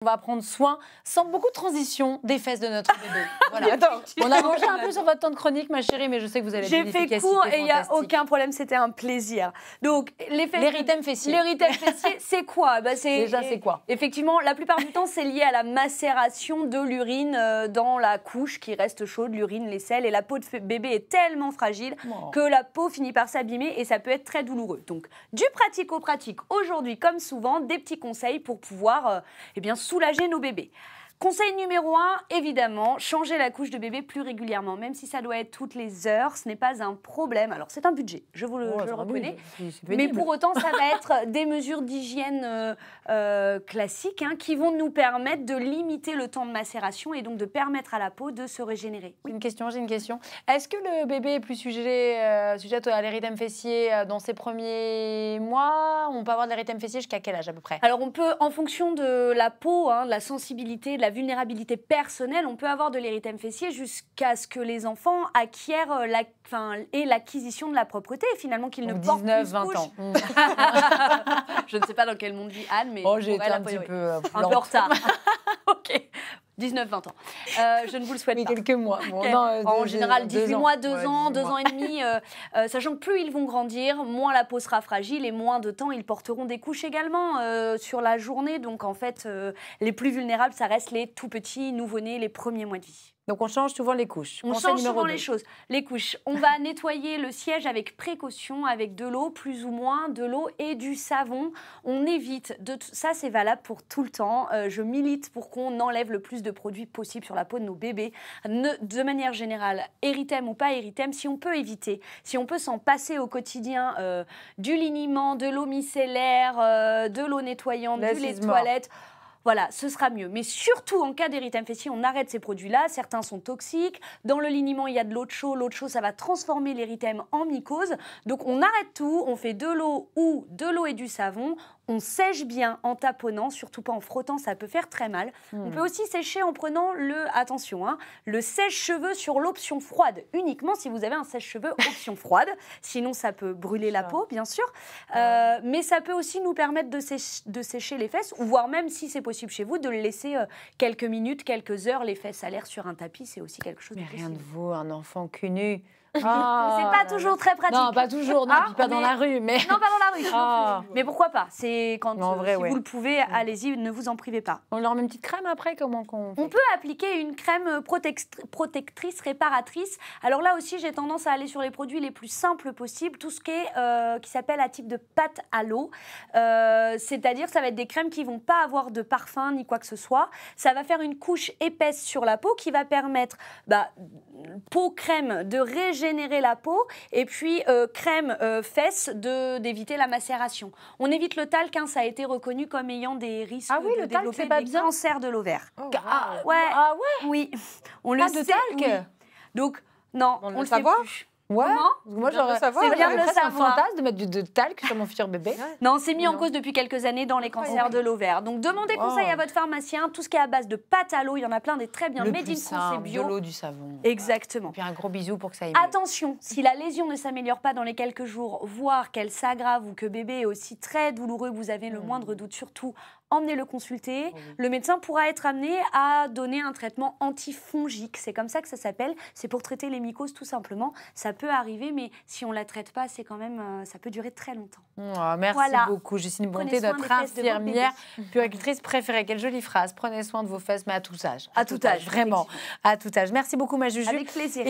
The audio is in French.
On va prendre soin, sans beaucoup de transition, des fesses de notre bébé. Voilà. On a mangé un peu sur votre temps de chronique, ma chérie, mais je sais que vous avez J'ai fait court et il n'y a aucun problème, c'était un plaisir. Donc, l'érythème fessier. L'érythème fessier, c'est quoi? Déjà, c'est quoi? Effectivement, la plupart du temps, c'est lié à la macération de l'urine dans la couche qui reste chaude, l'urine, les selles. Et la peau de bébé est tellement fragile que la peau finit par s'abîmer et ça peut être très douloureux. Donc, du pratico-pratique, aujourd'hui, comme souvent, des petits conseils pour pouvoir soulager nos bébés. Conseil numéro 1, évidemment, changer la couche de bébé plus régulièrement. Même si ça doit être toutes les heures, ce n'est pas un problème. Alors, c'est un budget, je le reconnais. Mais pour autant, ça va être des mesures d'hygiène classiques qui vont nous permettre de limiter le temps de macération et donc de permettre à la peau de se régénérer. Oui. J'ai une question. Est-ce que le bébé est plus sujet à l'érythème fessier dans ses premiers mois? On peut avoir de l'érythème fessier jusqu'à quel âge à peu près? Alors, on peut, en fonction de la peau, de la sensibilité, de la vulnérabilité personnelle, on peut avoir de l'érythème fessier jusqu'à ce que les enfants acquièrent l'acquisition de la propreté, finalement qu'ils ne portent plus 19-20 ans. Je ne sais pas dans quel monde vit Anne, mais j'ai été un petit peu un peu en retard. Ok. 19-20 ans. Je ne vous le souhaite pas. Quelques mois. Bon, en général, 18 mois, 2 ans, 2 ans et demi. Sachant que plus ils vont grandir, moins la peau sera fragile et moins de temps ils porteront des couches également sur la journée. Donc en fait, les plus vulnérables, ça reste les tout petits nouveau-nés, les premiers mois de vie. Donc on change souvent les couches. On change souvent les choses. Les couches. On va nettoyer le siège avec précaution, avec de l'eau, plus ou moins, de l'eau et du savon. On évite, ça c'est valable pour tout le temps. Je milite pour qu'on enlève le plus de produits possible sur la peau de nos bébés. De manière générale, érythème ou pas érythème, si on peut éviter, si on peut s'en passer au quotidien, du liniment, de l'eau micellaire, de l'eau nettoyante, du lait de toilette. Voilà, ce sera mieux. Mais surtout, en cas d'érythème fessier, on arrête ces produits-là. Certains sont toxiques. Dans le liniment, il y a de l'eau de chaud. L'eau de chaud, ça va transformer l'érythème en mycose. Donc, on arrête tout. On fait de l'eau ou de l'eau et du savon. On sèche bien en taponnant, surtout pas en frottant, ça peut faire très mal. On peut aussi sécher en prenant le sèche-cheveux sur l'option froide. Uniquement si vous avez un sèche-cheveux option froide. Sinon, ça peut brûler la peau, bien sûr. Mais ça peut aussi nous permettre de sécher les fesses, ou voire même, si c'est possible chez vous, de le laisser quelques minutes, quelques heures, les fesses à l'air sur un tapis. C'est aussi quelque chose de possible. Mais rien de vaut un enfant cul nu. C'est pas toujours très pratique. Non, pas toujours, pas dans la rue. Mais... Non, pas dans la rue. Mais pourquoi pas? C'est quand vrai, si vous le pouvez, allez-y, ne vous en privez pas. On leur met une petite crème après, comment qu'on fait? On peut appliquer une crème protectrice, réparatrice. Alors là aussi, j'ai tendance à aller sur les produits les plus simples possibles, tout ce qui s'appelle à type de pâte à l'eau. C'est-à-dire, ça va être des crèmes qui vont pas avoir de parfum ni quoi que ce soit. Ça va faire une couche épaisse sur la peau qui va permettre, peau crème, de régénérer la peau, et puis crème fesses d'éviter la macération. On évite le talc, ça a été reconnu comme ayant des risques de développer des cancers de l'ovaire. Oh, Oui, on le sait. De talc Oui. Donc non, on le sait plus. Ouais. Comment? Moi, c'est bien de le savoir. Un fantasme de mettre de talc sur mon futur bébé. Non, c'est mis en cause depuis quelques années dans les cancers de l'ovaire. Donc, demandez conseil à votre pharmacien. Tout ce qui est à base de pâte à l'eau, il y en a plein des très bien. Made in France et bio. De l'eau, du savon. Exactement. Et puis un gros bisou pour que ça aille mieux. Attention, si la lésion ne s'améliore pas dans les quelques jours, voire qu'elle s'aggrave ou que bébé est aussi très douloureux, vous avez le moindre doute, surtout emmenez-le consulter. Le médecin pourra être amené à donner un traitement antifongique. C'est comme ça que ça s'appelle. C'est pour traiter les mycoses tout simplement. Ça peut arriver, mais si on ne la traite pas, c'est quand même, ça peut durer très longtemps. Merci beaucoup. Justine Bonté, notre infirmière puéricultrice préférée. Quelle jolie phrase. Prenez soin de vos fesses, mais à tout âge. À tout âge, vraiment. À tout âge. Merci beaucoup, ma Juju. Avec plaisir.